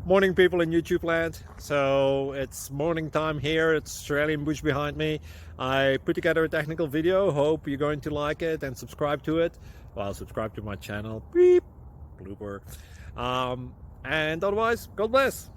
Morning, people in YouTube land. So it's morning time here. It's Australian bush behind me. I put together a technical video. Hope you're going to like it and subscribe to it. Well, subscribe to my channel. Beep, blooper. And otherwise, God bless.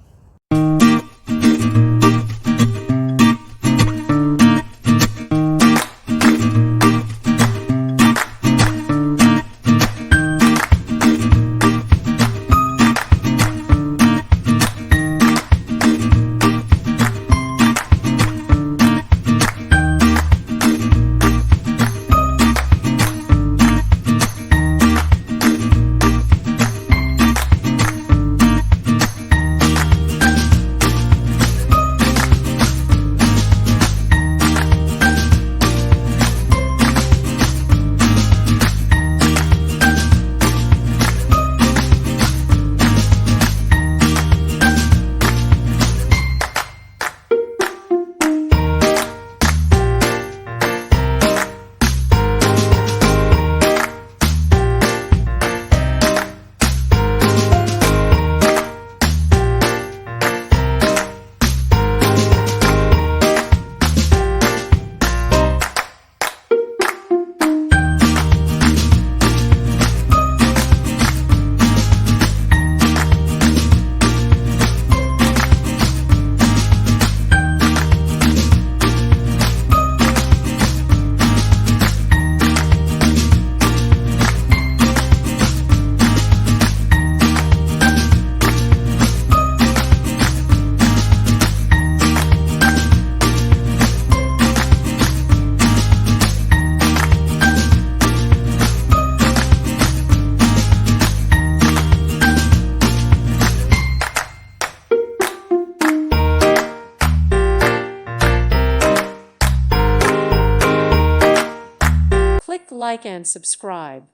Click like and subscribe.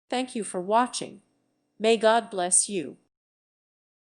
Thank you for watching. May God bless you.